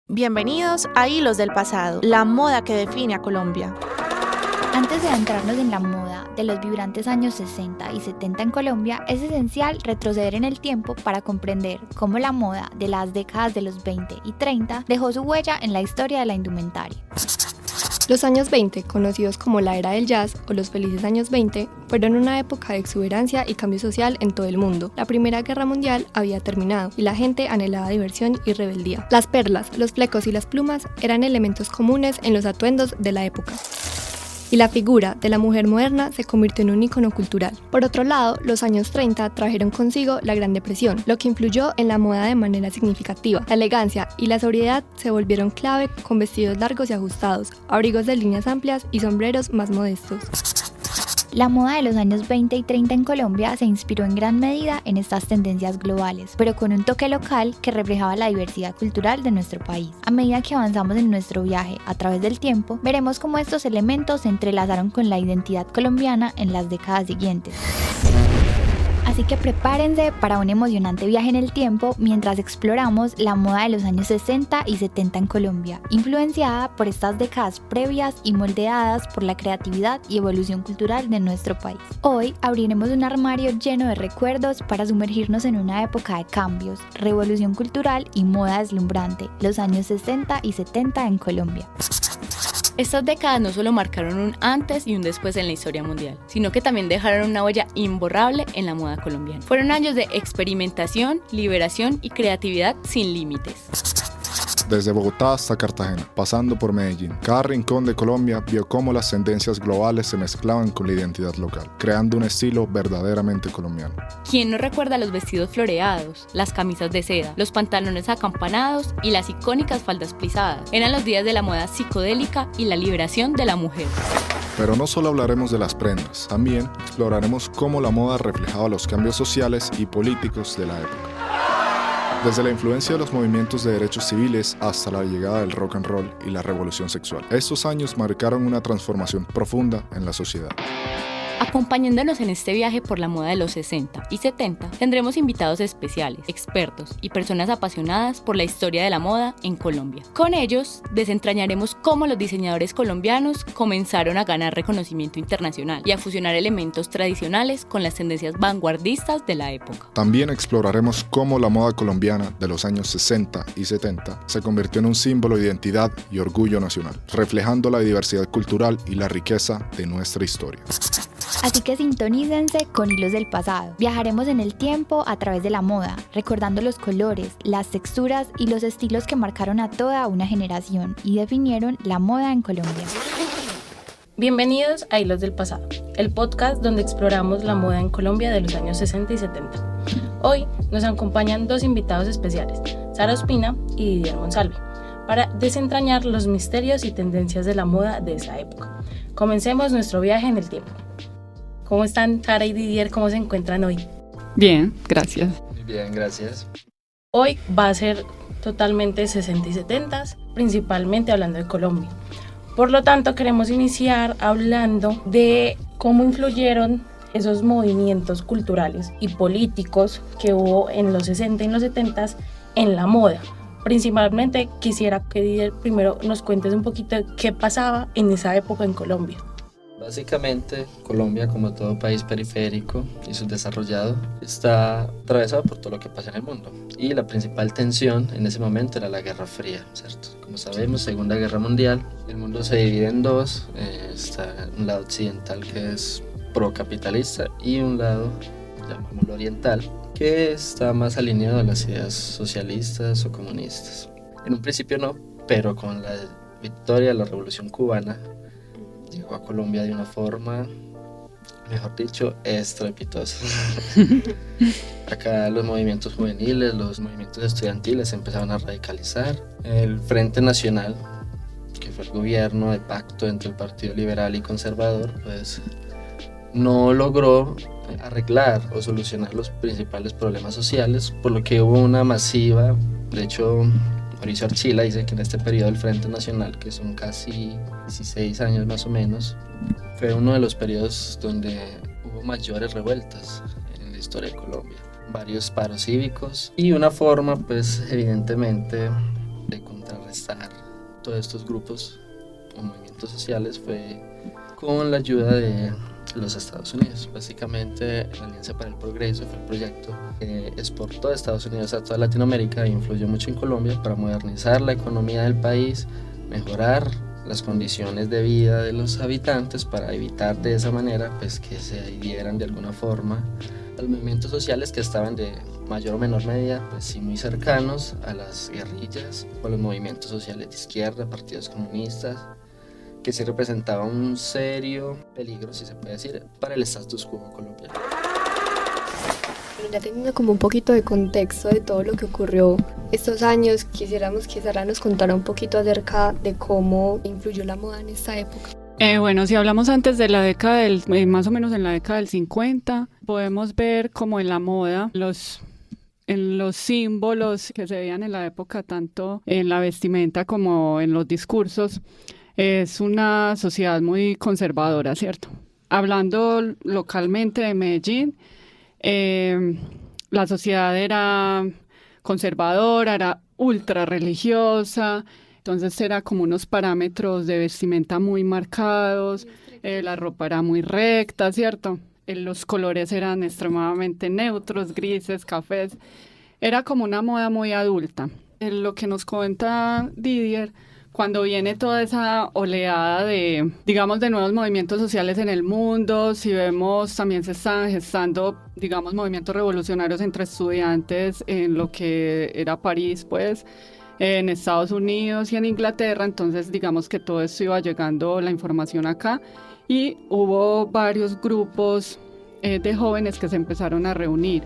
Bienvenidos a Hilos del Pasado, la moda que define a Colombia. Antes de adentrarnos en la moda de los vibrantes años 60 y 70 en Colombia, es esencial retroceder en el tiempo para comprender cómo la moda de las décadas de los 20 y 30 dejó su huella en la historia de la indumentaria. Los años 20, conocidos como la era del jazz o los felices años 20, fueron una época de exuberancia y cambio social en todo el mundo. La Primera Guerra Mundial había terminado y la gente anhelaba diversión y rebeldía. Las perlas, los flecos y las plumas eran elementos comunes en los atuendos de la época. Y la figura de la mujer moderna se convirtió en un ícono cultural. Por otro lado, los años 30 trajeron consigo la Gran Depresión, lo que influyó en la moda de manera significativa. La elegancia y la sobriedad se volvieron clave con vestidos largos y ajustados, abrigos de líneas amplias y sombreros más modestos. La moda de los años 20 y 30 en Colombia se inspiró en gran medida en estas tendencias globales, pero con un toque local que reflejaba la diversidad cultural de nuestro país. A medida que avanzamos en nuestro viaje a través del tiempo, veremos cómo estos elementos se entrelazaron con la identidad colombiana en las décadas siguientes. Así que prepárense para un emocionante viaje en el tiempo mientras exploramos la moda de los años 60 y 70 en Colombia, influenciada por estas décadas previas y moldeadas por la creatividad y evolución cultural de nuestro país. Hoy abriremos un armario lleno de recuerdos para sumergirnos en una época de cambios, revolución cultural y moda deslumbrante, los años 60 y 70 en Colombia. Estas décadas no solo marcaron un antes y un después en la historia mundial, sino que también dejaron una huella imborrable en la moda colombiana. Fueron años de experimentación, liberación y creatividad sin límites. Desde Bogotá hasta Cartagena, pasando por Medellín, cada rincón de Colombia vio cómo las tendencias globales se mezclaban con la identidad local, creando un estilo verdaderamente colombiano. ¿Quién no recuerda los vestidos floreados, las camisas de seda, los pantalones acampanados y las icónicas faldas plisadas? Eran los días de la moda psicodélica y la liberación de la mujer. Pero no solo hablaremos de las prendas, también exploraremos cómo la moda reflejaba los cambios sociales y políticos de la época. Desde la influencia de los movimientos de derechos civiles hasta la llegada del rock and roll y la revolución sexual. Estos años marcaron una transformación profunda en la sociedad. Acompañándonos en este viaje por la moda de los 60 y 70, tendremos invitados especiales, expertos y personas apasionadas por la historia de la moda en Colombia. Con ellos, desentrañaremos cómo los diseñadores colombianos comenzaron a ganar reconocimiento internacional y a fusionar elementos tradicionales con las tendencias vanguardistas de la época. También exploraremos cómo la moda colombiana de los años 60 y 70 se convirtió en un símbolo de identidad y orgullo nacional, reflejando la diversidad cultural y la riqueza de nuestra historia. Así que sintonícense con Hilos del Pasado. Viajaremos en el tiempo a través de la moda, recordando los colores, las texturas y los estilos que marcaron a toda una generación y definieron la moda en Colombia. Bienvenidos a Hilos del Pasado, el podcast donde exploramos la moda en Colombia de los años 60 y 70. Hoy nos acompañan dos invitados especiales, Sara Ospina y Didier Monsalve, para desentrañar los misterios y tendencias de la moda de esa época. Comencemos nuestro viaje en el tiempo. ¿Cómo están, Sara y Didier? ¿Cómo se encuentran hoy? Bien, gracias. Muy bien, gracias. Hoy va a ser totalmente 60 y 70, principalmente hablando de Colombia. Por lo tanto, queremos iniciar hablando de cómo influyeron esos movimientos culturales y políticos que hubo en los 60 y los 70 en la moda. Principalmente quisiera que Didier primero nos cuentes un poquito de qué pasaba en esa época en Colombia. Básicamente, Colombia, como todo país periférico y subdesarrollado, está atravesado por todo lo que pasa en el mundo. Y la principal tensión en ese momento era la Guerra Fría, ¿cierto? Como sabemos, Segunda Guerra Mundial, el mundo se divide en dos. Está un lado occidental que es procapitalista y un lado, llamémoslo oriental, que está más alineado a las ideas socialistas o comunistas. En un principio no, pero con la victoria de la Revolución Cubana, llegó a Colombia de una forma, mejor dicho, estrepitosa. Acá los movimientos juveniles, los movimientos estudiantiles se empezaron a radicalizar. El Frente Nacional, que fue el gobierno de pacto entre el Partido Liberal y Conservador, pues no logró arreglar o solucionar los principales problemas sociales, por lo que hubo una masiva, de hecho, Mauricio Archila dice que en este periodo del Frente Nacional, que son casi 16 años más o menos, fue uno de los periodos donde hubo mayores revueltas en la historia de Colombia. Varios paros cívicos y una forma, pues, evidentemente, de contrarrestar bienestar, todos estos grupos o movimientos sociales, fue con la ayuda de los Estados Unidos. Básicamente, la Alianza para el Progreso fue el proyecto que exportó a Estados Unidos a toda Latinoamérica e influyó mucho en Colombia para modernizar la economía del país, mejorar las condiciones de vida de los habitantes para evitar de esa manera pues que se adhieran de alguna forma a los movimientos sociales que estaban de mayor o menor medida pues sí muy cercanos a las guerrillas o a los movimientos sociales de izquierda, partidos comunistas, que sí representaban un serio peligro, si se puede decir, para el status quo colombiano. Ya teniendo como un poquito de contexto de todo lo que ocurrió estos años, quisiéramos que Sara nos contara un poquito acerca de cómo influyó la moda en esta época. Bueno, si hablamos antes de la década más o menos en la década del 50, podemos ver como en la moda en los símbolos que se veían en la época, tanto en la vestimenta como en los discursos, es una sociedad muy conservadora, ¿cierto? Hablando localmente de Medellín, la sociedad era conservadora, era ultra religiosa, entonces era como unos parámetros de vestimenta muy marcados, la ropa era muy recta, ¿cierto? Los colores eran extremadamente neutros, grises, cafés, era como una moda muy adulta. Lo que nos comenta Didier, cuando viene toda esa oleada de, digamos, de nuevos movimientos sociales en el mundo, si vemos también se están gestando, digamos, movimientos revolucionarios entre estudiantes en lo que era París, pues, en Estados Unidos y en Inglaterra, entonces digamos que todo esto iba llegando la información acá y hubo varios grupos de jóvenes que se empezaron a reunir.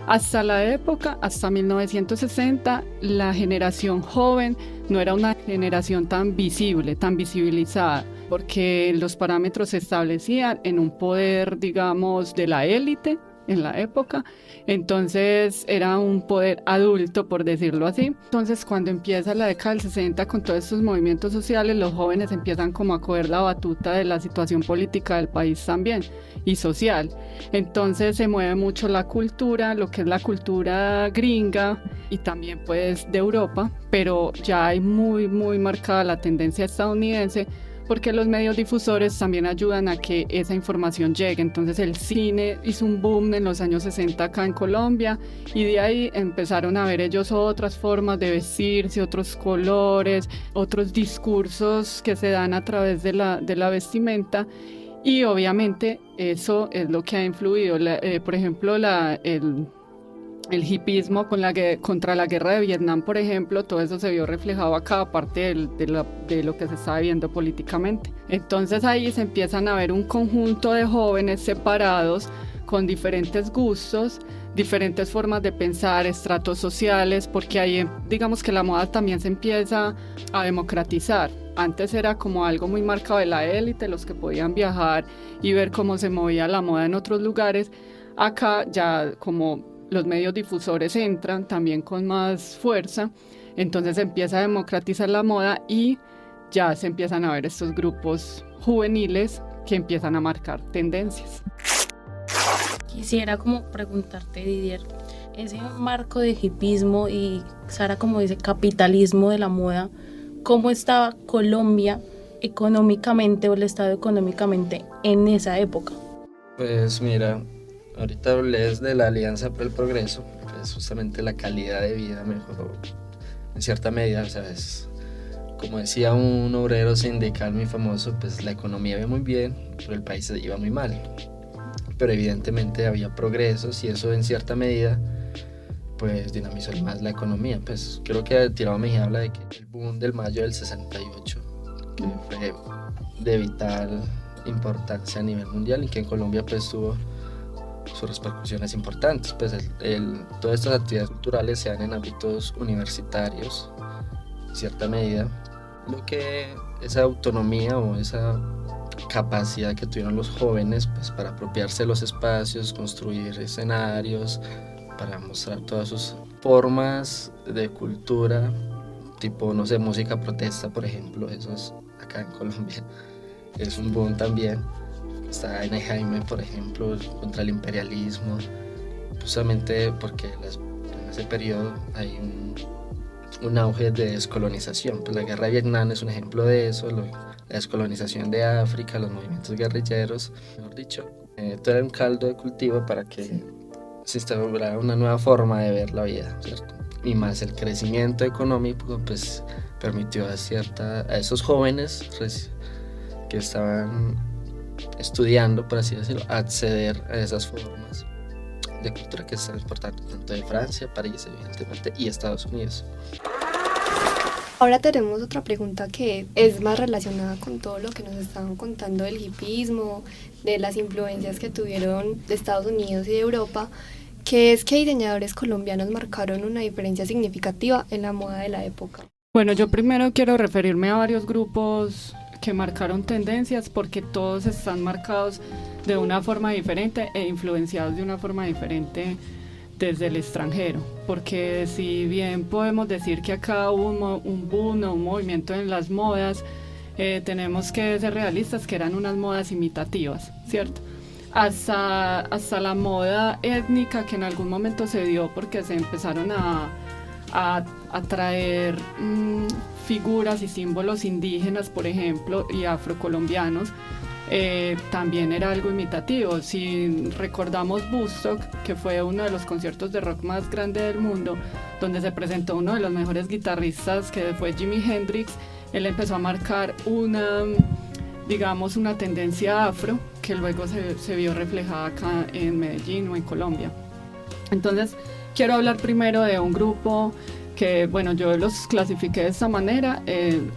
Hasta la época, hasta 1960, la generación joven no era una generación tan visible, tan visibilizada, porque los parámetros se establecían en un poder, digamos, de la élite en la época, entonces era un poder adulto, por decirlo así. Entonces cuando empieza la década del 60 con todos estos movimientos sociales, los jóvenes empiezan como a coger la batuta de la situación política del país también y social. Entonces se mueve mucho la cultura, lo que es la cultura gringa y también pues de Europa, pero ya hay muy marcada la tendencia estadounidense, porque los medios difusores también ayudan a que esa información llegue. Entonces el cine hizo un boom en los años 60 acá en Colombia y de ahí empezaron a ver ellos otras formas de vestirse, otros colores, otros discursos que se dan a través de la vestimenta, y obviamente eso es lo que ha influido. Por ejemplo, el hipismo contra la guerra de Vietnam, por ejemplo, todo eso se vio reflejado acá, aparte de lo que se estaba viendo políticamente. Entonces ahí se empiezan a ver un conjunto de jóvenes separados con diferentes gustos, diferentes formas de pensar, estratos sociales, porque ahí digamos que la moda también se empieza a democratizar. Antes era como algo muy marcado de la élite, los que podían viajar y ver cómo se movía la moda en otros lugares. Acá ya como los medios difusores entran también con más fuerza, entonces se empieza a democratizar la moda y ya se empiezan a ver estos grupos juveniles que empiezan a marcar tendencias. Quisiera como preguntarte, Didier, ese marco de hipismo y Sara como dice capitalismo de la moda, ¿cómo estaba Colombia económicamente o el estado económicamente en esa época? Pues mira, ahorita hablé de la Alianza para el Progreso, pues justamente la calidad de vida mejoró en cierta medida, o sea, como decía un obrero sindical muy famoso, pues la economía iba muy bien, pero el país se iba muy mal. Pero evidentemente había progresos y eso en cierta medida pues dinamizó más la economía. Pues creo que Tirado Mejía habla de que el boom del mayo del 68, que fue de vital importancia a nivel mundial y que en Colombia pues tuvo sus repercusiones importantes. Pues todas estas actividades culturales se dan en ámbitos universitarios, en cierta medida, lo que esa autonomía o esa capacidad que tuvieron los jóvenes pues para apropiarse de los espacios, construir escenarios, para mostrar todas sus formas de cultura, tipo, no sé, música protesta, por ejemplo, eso es acá en Colombia, es un boom también. Está N. Jaime, por ejemplo, contra el imperialismo, justamente porque en ese periodo hay un auge de descolonización. Pues la guerra de Vietnam es un ejemplo de eso, la descolonización de África, los movimientos guerrilleros, mejor dicho. Todo era un caldo de cultivo para que se instaurara una nueva forma de ver la vida, ¿cierto? Y más el crecimiento económico pues permitió a esos jóvenes que estaban estudiando, por así decirlo, acceder a esas formas de cultura que están importantes tanto de Francia, París, evidentemente, y Estados Unidos. Ahora tenemos otra pregunta que es más relacionada con todo lo que nos estaban contando del hipismo, de las influencias que tuvieron de Estados Unidos y de Europa, que es que diseñadores colombianos marcaron una diferencia significativa en la moda de la época. Bueno, yo primero quiero referirme a varios grupos que marcaron tendencias porque todos están marcados de una forma diferente e influenciados de una forma diferente desde el extranjero, porque si bien podemos decir que acá hubo un boom o un movimiento en las modas, tenemos que ser realistas que eran unas modas imitativas, ¿cierto? Hasta la moda étnica que en algún momento se dio porque se empezaron a traer figuras y símbolos indígenas, por ejemplo, y afrocolombianos, también era algo imitativo. Si recordamos Woodstock, que fue uno de los conciertos de rock más grandes del mundo, donde se presentó uno de los mejores guitarristas, que fue Jimi Hendrix, él empezó a marcar una tendencia afro que luego se vio reflejada acá en Medellín o en Colombia. Entonces, quiero hablar primero de un grupo que, bueno, yo los clasifiqué de esta manera.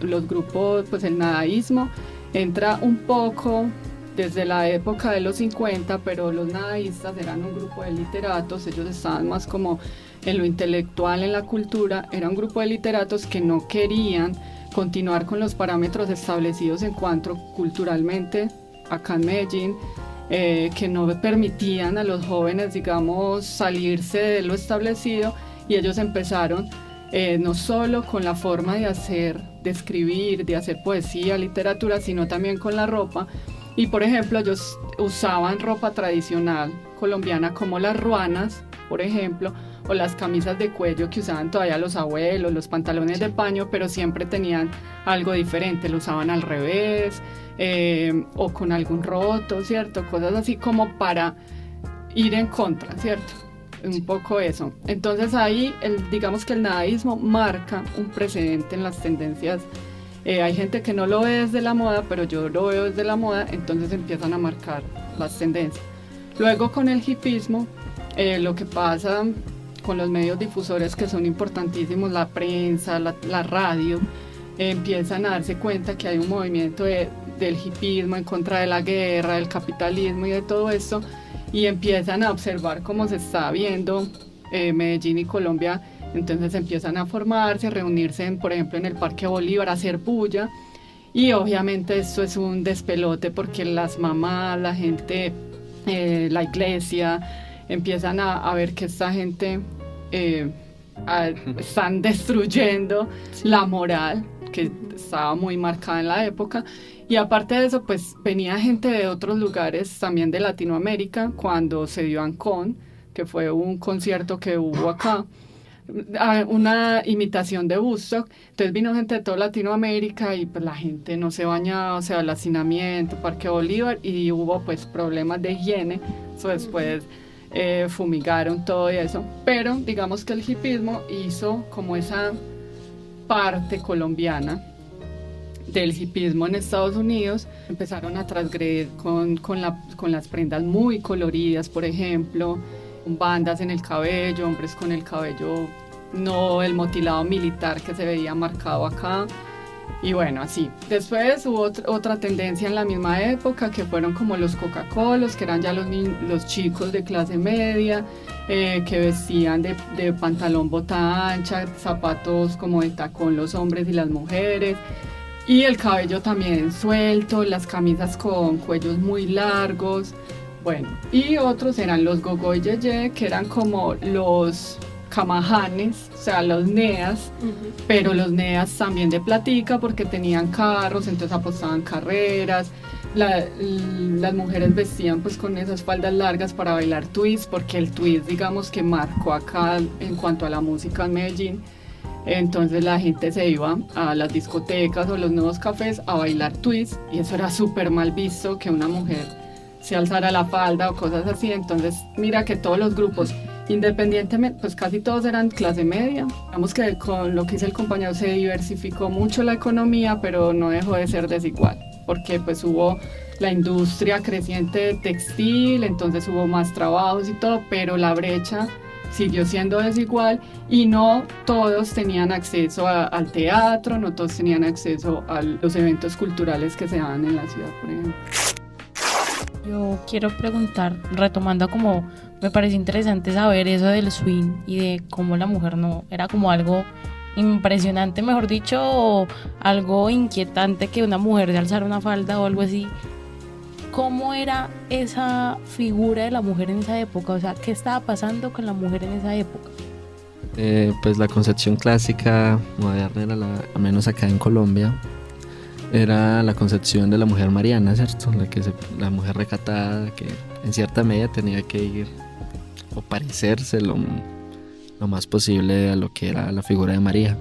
Los grupos, pues el nadaísmo entra un poco desde la época de los 50, pero los nadaístas eran un grupo de literatos, ellos estaban más como en lo intelectual, en la cultura, era un grupo de literatos que no querían continuar con los parámetros establecidos en cuanto culturalmente acá en Medellín, que no permitían a los jóvenes, digamos, salirse de lo establecido, y ellos empezaron no solo con la forma de escribir, de hacer poesía, literatura, sino también con la ropa. Y por ejemplo, ellos usaban ropa tradicional colombiana como las ruanas, por ejemplo, o las camisas de cuello que usaban todavía los abuelos, los pantalones de paño, pero siempre tenían algo diferente, lo usaban al revés, o con algún roto, ¿cierto? Cosas así como para ir en contra, ¿cierto? Un poco eso. Entonces ahí, digamos que el nadaísmo marca un precedente en las tendencias. Hay gente que no lo ve desde la moda, pero yo lo veo desde la moda, entonces empiezan a marcar las tendencias. Luego con el hipismo, lo que pasa con los medios difusores que son importantísimos, la prensa, la radio, empiezan a darse cuenta que hay un movimiento del hipismo en contra de la guerra, del capitalismo y de todo esto, y empiezan a observar cómo se está viendo Medellín y Colombia. Entonces empiezan a formarse, a reunirse, por ejemplo, en el Parque Bolívar, a hacer bulla, y obviamente esto es un despelote porque las mamás, la gente, la iglesia, empiezan a ver que esta gente están destruyendo la moral que estaba muy marcada en la época. Y aparte de eso, pues venía gente de otros lugares también de Latinoamérica cuando se dio Ancón, que fue un concierto que hubo acá, una imitación de Woodstock. Entonces vino gente de toda Latinoamérica y pues la gente no se bañaba, o sea, el hacinamiento, Parque Bolívar, y hubo pues problemas de higiene. Eso después fumigaron todo y eso. Pero digamos que el hipismo hizo como esa parte colombiana del hipismo en Estados Unidos. Empezaron a transgredir con las prendas muy coloridas, por ejemplo, con bandas en el cabello, hombres con el cabello, no el motilado militar que se veía marcado acá, y bueno, así. Después hubo otra tendencia en la misma época, que fueron como los Coca-Colos, que eran ya los chicos de clase media, que vestían de pantalón bota ancha, zapatos como de tacón los hombres y las mujeres, y el cabello también suelto, las camisas con cuellos muy largos. Bueno, y otros eran los gogo y yeye, que eran como los camajanes, o sea, los neas, pero los neas también de platica porque tenían carros, entonces apostaban carreras. Las mujeres vestían pues con esas faldas largas para bailar twist, porque el twist, digamos, que marcó acá en cuanto a la música en Medellín. Entonces la gente se iba a las discotecas o los nuevos cafés a bailar twist, y eso era súper mal visto, que una mujer se alzara la falda o cosas así. Entonces mira que todos los grupos, independientemente, pues casi todos eran clase media. Digamos que con lo que dice el compañero se diversificó mucho la economía, pero no dejó de ser desigual, porque pues hubo la industria creciente de textil, entonces hubo más trabajos y todo, pero la brecha siguió siendo desigual y no todos tenían acceso al teatro, no todos tenían acceso a los eventos culturales que se dan en la ciudad, por ejemplo. Yo quiero preguntar, retomando como me parece interesante saber eso del swing y de cómo la mujer no era como algo impresionante, mejor dicho, o algo inquietante que una mujer de alzar una falda o algo así. ¿Cómo era esa figura de la mujer en esa época? O sea, ¿qué estaba pasando con la mujer en esa época? Pues la concepción clásica moderna, era al menos acá en Colombia, era la concepción de la mujer mariana, ¿cierto? La mujer recatada, que en cierta medida tenía que ir o parecerse lo más posible a lo que era la figura de María.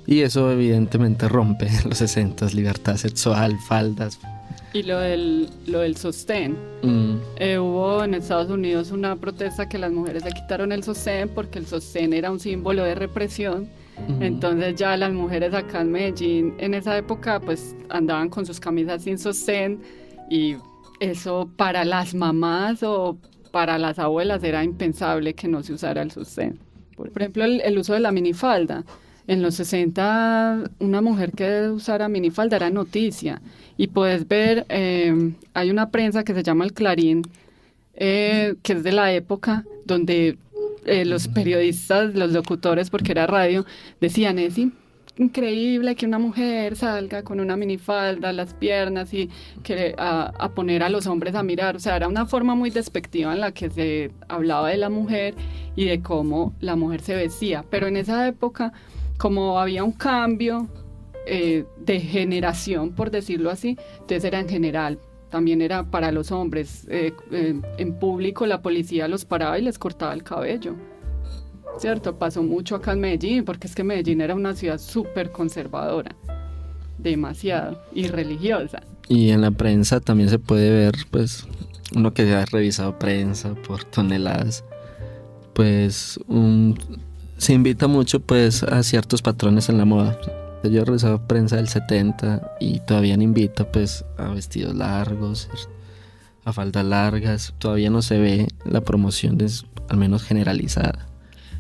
Y eso evidentemente rompe en los 60, libertad sexual, faldas. Y lo del sostén. Hubo en Estados Unidos una protesta que las mujeres le quitaron el sostén porque el sostén era un símbolo de represión. Entonces ya las mujeres acá en Medellín en esa época pues andaban con sus camisas sin sostén, y eso para las mamás o para las abuelas era impensable que no se usara el sostén. Por ejemplo, el uso de la minifalda. En los 60 una mujer que usara minifalda era noticia, y puedes ver, hay una prensa que se llama El Clarín, que es de la época donde los periodistas, los locutores, porque era radio, decían: es increíble que una mujer salga con una minifalda, las piernas, y que a poner a los hombres a mirar. O sea, era una forma muy despectiva en la que se hablaba de la mujer y de cómo la mujer se vestía. Pero en esa época, como había un cambio de generación, por decirlo así, entonces era en general, también era para los hombres. En público la policía los paraba y les cortaba el cabello, ¿cierto? Pasó mucho acá en Medellín, porque es que Medellín era una ciudad súper conservadora, demasiado, y religiosa. Y en la prensa también se puede ver, pues, uno que ha revisado prensa por toneladas, pues se invita mucho pues a ciertos patrones en la moda. Yo he revisado prensa del 70 y todavía invita pues a vestidos largos, a faldas largas. Todavía no se ve la promoción al menos generalizada.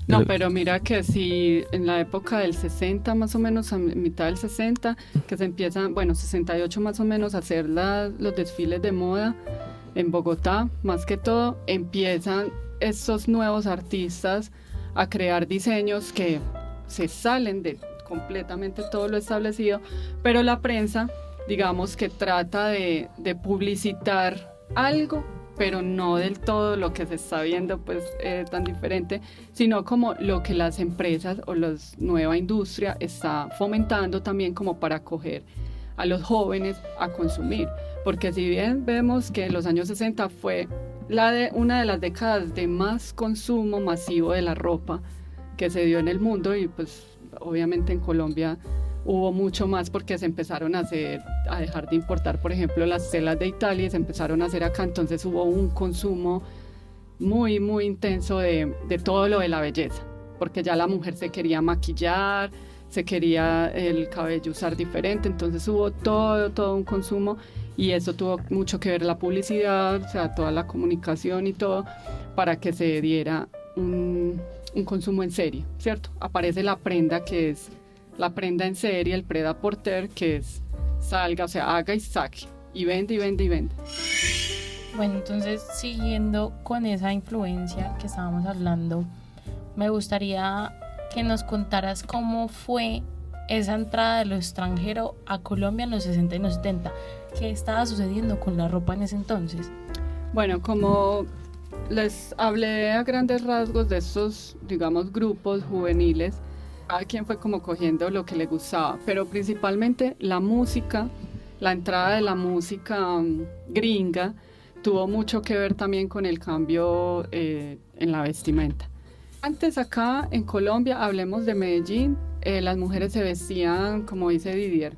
No, pero mira que si en la época del 60, más o menos a mitad del 60, que se empiezan, 68 más o menos, a hacer los desfiles de moda en Bogotá, más que todo, empiezan estos nuevos artistas a crear diseños que se salen de completamente todo lo establecido, pero la prensa, digamos que trata de publicitar algo, pero no del todo lo que se está viendo pues tan diferente, sino como lo que las empresas o la nueva industria está fomentando también, como para acoger a los jóvenes a consumir. Porque si bien vemos que los años 60 fue una de las décadas de más consumo masivo de la ropa que se dio en el mundo, y pues obviamente en Colombia hubo mucho más, porque se empezaron a dejar de importar, por ejemplo, las telas de Italia, y se empezaron a hacer acá. Entonces hubo un consumo muy, muy intenso de todo lo de la belleza, porque ya la mujer se quería maquillar, se quería el cabello usar diferente, entonces hubo todo un consumo, y eso tuvo mucho que ver la publicidad, o sea, toda la comunicación y todo, para que se diera un consumo en serie, ¿cierto? Aparece la prenda, que es la prenda en serie, el prêt-à-porter, que es salga, o sea, haga y saque, y vende, y vende, y vende. Bueno, entonces, siguiendo con esa influencia que estábamos hablando, me gustaría que nos contaras cómo fue esa entrada de lo extranjero a Colombia en los 60 y los 70. ¿Qué estaba sucediendo con la ropa en ese entonces? Bueno, como les hablé a grandes rasgos de estos, digamos, grupos juveniles, cada quien fue como cogiendo lo que le gustaba, pero principalmente la música, la entrada de la música gringa tuvo mucho que ver también con el cambio en la vestimenta. Antes acá en Colombia, hablemos de Medellín, las mujeres se vestían, como dice Didier,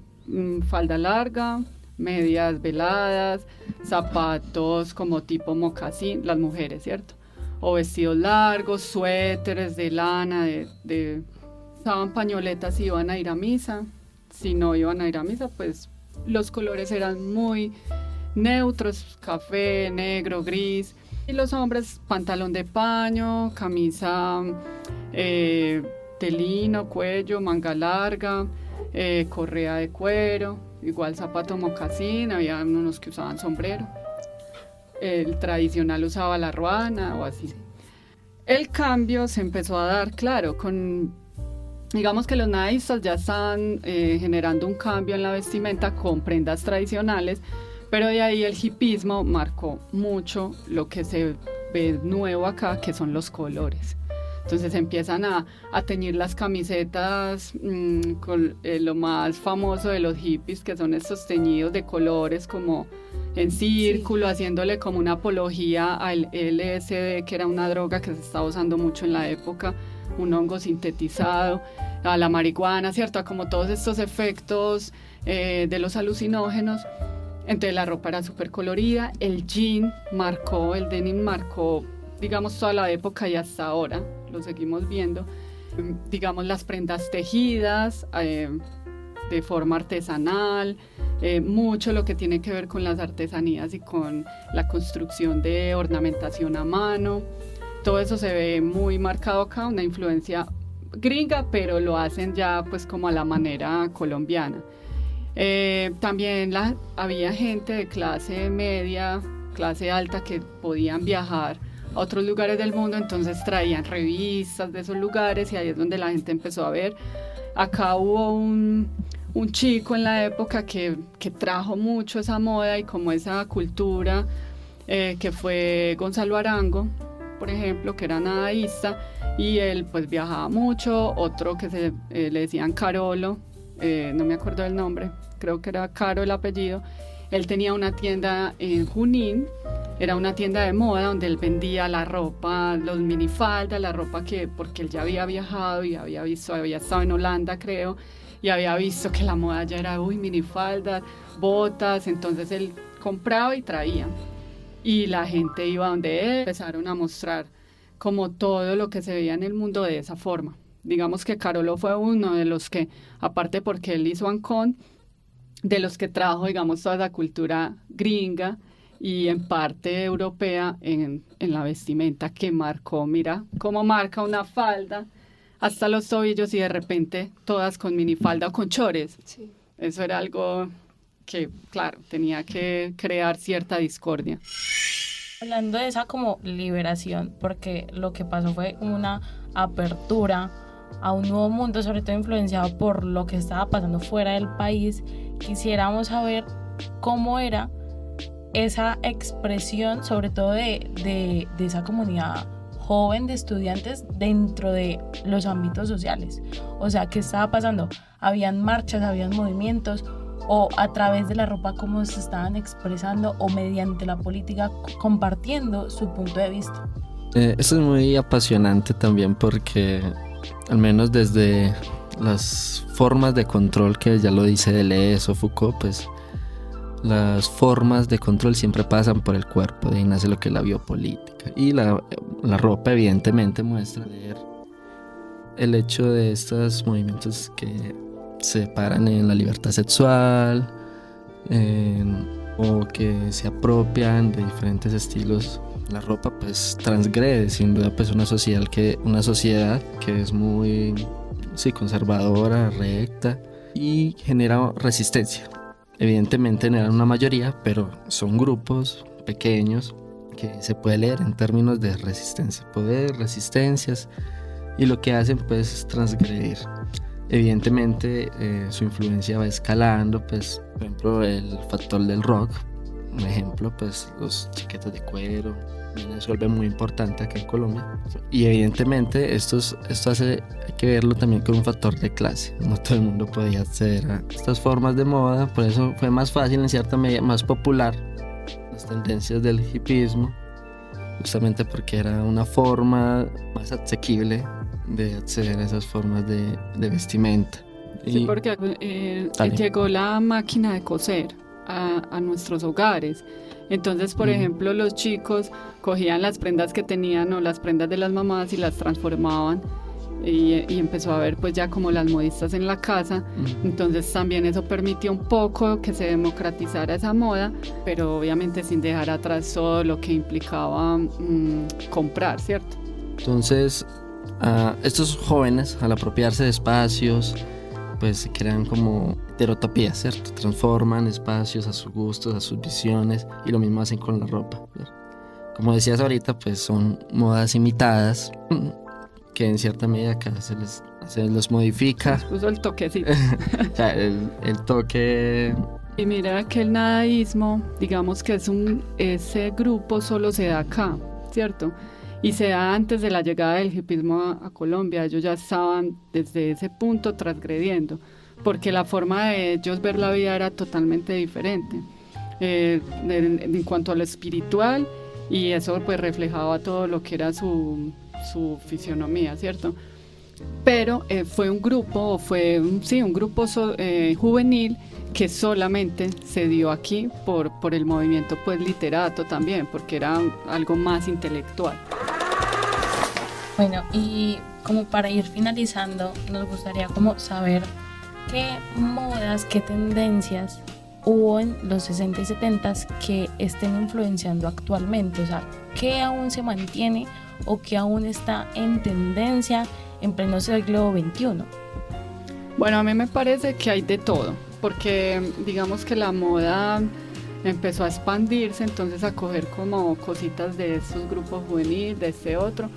falda larga, medias veladas, zapatos como tipo mocasín, las mujeres, ¿cierto? O vestidos largos, suéteres de lana, usaban pañoletas si iban a ir a misa. Si no iban a ir a misa, pues los colores eran muy neutros, café, negro, gris. Y los hombres, pantalón de paño, camisa de lino, cuello, manga larga, correa de cuero, igual zapato mocasín, había unos que usaban sombrero. El tradicional usaba la ruana o así. El cambio se empezó a dar, claro, digamos que los nadaístas ya estaban generando un cambio en la vestimenta con prendas tradicionales, pero de ahí el hipismo marcó mucho lo que se ve nuevo acá, que son los colores. Entonces empiezan a teñir las camisetas con lo más famoso de los hippies, que son estos teñidos de colores como en círculo, haciéndole como una apología al LSD, que era una droga que se estaba usando mucho en la época, un hongo sintetizado, a la marihuana, ¿cierto? A como todos estos efectos de los alucinógenos. Entonces la ropa era súper colorida, el jean marcó, el denim marcó, digamos, toda la época y hasta ahora, lo seguimos viendo. Digamos, las prendas tejidas de forma artesanal, mucho lo que tiene que ver con las artesanías y con la construcción de ornamentación a mano. Todo eso se ve muy marcado acá, una influencia gringa, pero lo hacen ya pues como a la manera colombiana. También había gente de clase media, clase alta, que podían viajar a otros lugares del mundo, entonces traían revistas de esos lugares y ahí es donde la gente empezó a ver. Acá hubo un chico en la época que trajo mucho esa moda y como esa cultura, que fue Gonzalo Arango, por ejemplo, que era nadaísta, y él pues viajaba mucho. Otro que le decían Carolo, no me acuerdo del nombre, creo que era Caro el apellido. Él tenía una tienda en Junín, era una tienda de moda donde él vendía la ropa, los minifaldas, la ropa porque él ya había viajado y había estado en Holanda, creo, y había visto que la moda ya era, minifaldas, botas, entonces él compraba y traía. Y la gente iba donde él, empezaron a mostrar como todo lo que se veía en el mundo de esa forma. Digamos que Carolo fue uno de los que, aparte porque él hizo Ancón, de los que trajo, digamos, toda esa cultura gringa y en parte europea en la vestimenta, que marcó, mira, cómo marca una falda hasta los tobillos y de repente todas con minifalda o con chores. Sí. Eso era algo que, claro, tenía que crear cierta discordia. Hablando de esa como liberación, porque lo que pasó fue una apertura a un nuevo mundo, sobre todo influenciado por lo que estaba pasando fuera del país, quisiéramos saber cómo era esa expresión, sobre todo de esa comunidad joven de estudiantes dentro de los ámbitos sociales. O sea, ¿qué estaba pasando? ¿Habían marchas, habían movimientos? ¿O a través de la ropa cómo se estaban expresando? ¿O mediante la política compartiendo su punto de vista? Esto es muy apasionante también porque, al menos desde las formas de control que ya lo dice Deleuze o Foucault, pues las formas de control siempre pasan por el cuerpo, de ahí nace lo que es la biopolítica. Y la ropa evidentemente muestra el hecho de estos movimientos que se paran en la libertad sexual o que se apropian de diferentes estilos. La ropa pues transgrede sin duda pues una sociedad que es muy conservadora, recta y genera resistencia. Evidentemente generan una mayoría, pero son grupos pequeños que se puede leer en términos de resistencia, poder, resistencias, y lo que hacen pues es transgredir. Evidentemente su influencia va escalando, pues por ejemplo el factor del rock, un ejemplo, pues los chaquetas de cuero, se vuelve muy importante aquí en Colombia. Y evidentemente esto hay que verlo también con un factor de clase. No todo el mundo podía acceder a estas formas de moda, por eso fue más fácil, en cierta medida más popular, las tendencias del hipismo, justamente porque era una forma más asequible de acceder a esas formas de vestimenta. Sí, porque llegó la máquina de coser a nuestros hogares. Entonces, por ejemplo, los chicos cogían las prendas que tenían o las prendas de las mamás y las transformaban y empezó a haber pues ya como las modistas en la casa. Entonces también eso permitió un poco que se democratizara esa moda, pero obviamente sin dejar atrás todo lo que implicaba comprar, ¿cierto? Entonces, estos jóvenes, al apropiarse de espacios, pues se crean como heterotopías, ¿cierto? Transforman espacios a sus gustos, a sus visiones, y lo mismo hacen con la ropa, ¿cierto? Como decías ahorita, pues son modas imitadas, que en cierta medida acá se les modifica. Se puso el toquecito. O sea, el toque. Y mira que el nadaísmo, digamos que ese grupo solo se da acá, ¿cierto? Y se da antes de la llegada del hipismo a Colombia. Ellos ya estaban desde ese punto transgrediendo, porque la forma de ellos ver la vida era totalmente diferente en cuanto a lo espiritual, y eso pues reflejaba todo lo que era su fisionomía, ¿cierto? Pero fue un grupo, un grupo juvenil que solamente se dio aquí por el movimiento pues literato también, porque era algo más intelectual. Bueno, y como para ir finalizando, nos gustaría como saber qué modas, qué tendencias hubo en los 60 y 70 que estén influenciando actualmente, o sea, qué aún se mantiene o qué aún está en tendencia en pleno siglo XXI. Bueno, a mí me parece que hay de todo, porque digamos que la moda empezó a expandirse, entonces a coger como cositas de estos grupos juveniles, de este otro.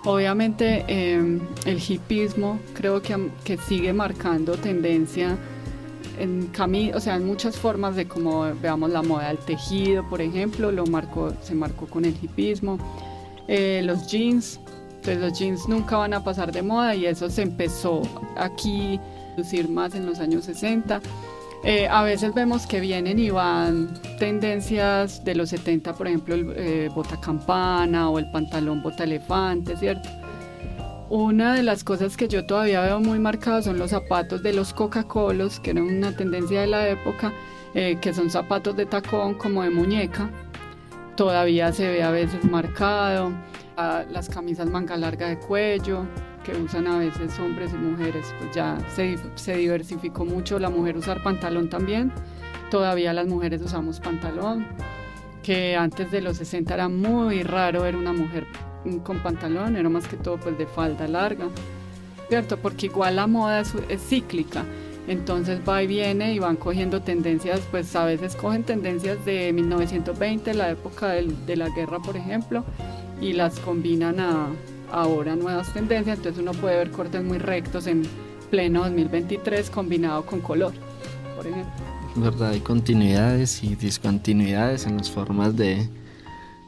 Obviamente el hipismo creo que sigue marcando tendencia en muchas formas de como veamos la moda del tejido, por ejemplo, se marcó con el hipismo. Los jeans, pues los jeans nunca van a pasar de moda, y eso se empezó aquí a lucir más en los años 60. A veces vemos que vienen y van tendencias de los 70, por ejemplo, el botacampana o el pantalón botaelefante, ¿cierto? Una de las cosas que yo todavía veo muy marcadas son los zapatos de los Coca-Colos, que eran una tendencia de la época, que son zapatos de tacón como de muñeca. Todavía se ve a veces marcado. Las camisas manga larga de cuello, que usan a veces hombres y mujeres, pues ya se diversificó mucho la mujer usar pantalón también. Todavía las mujeres usamos pantalón, que antes de los 60 era muy raro ver una mujer con pantalón, era más que todo pues de falda larga, ¿cierto? Porque igual la moda es cíclica, entonces va y viene y van cogiendo tendencias, pues a veces cogen tendencias de 1920, la época de la guerra, por ejemplo, y las combinan ahora nuevas tendencias, entonces uno puede ver cortes muy rectos en pleno 2023 combinado con color, por ejemplo. ¿Verdad? Hay continuidades y discontinuidades en las formas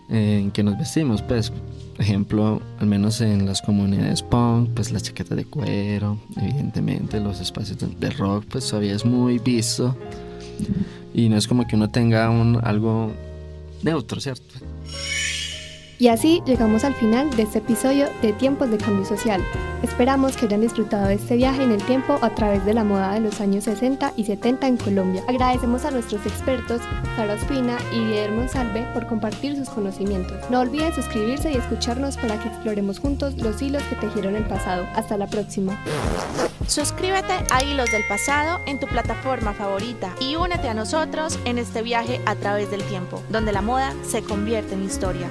en que nos vestimos, pues, por ejemplo, al menos en las comunidades punk, pues la chaqueta de cuero, evidentemente los espacios de rock, pues todavía es muy visto, y no es como que uno tenga algo neutro, ¿cierto? Y así llegamos al final de este episodio de Tiempos de Cambio Social. Esperamos que hayan disfrutado de este viaje en el tiempo a través de la moda de los años 60 y 70 en Colombia. Agradecemos a nuestros expertos, Sara Ospina y Didier Monsalve, por compartir sus conocimientos. No olviden suscribirse y escucharnos para que exploremos juntos los hilos que tejieron el pasado. Hasta la próxima. Suscríbete a Hilos del Pasado en tu plataforma favorita y únete a nosotros en este viaje a través del tiempo, donde la moda se convierte en historia.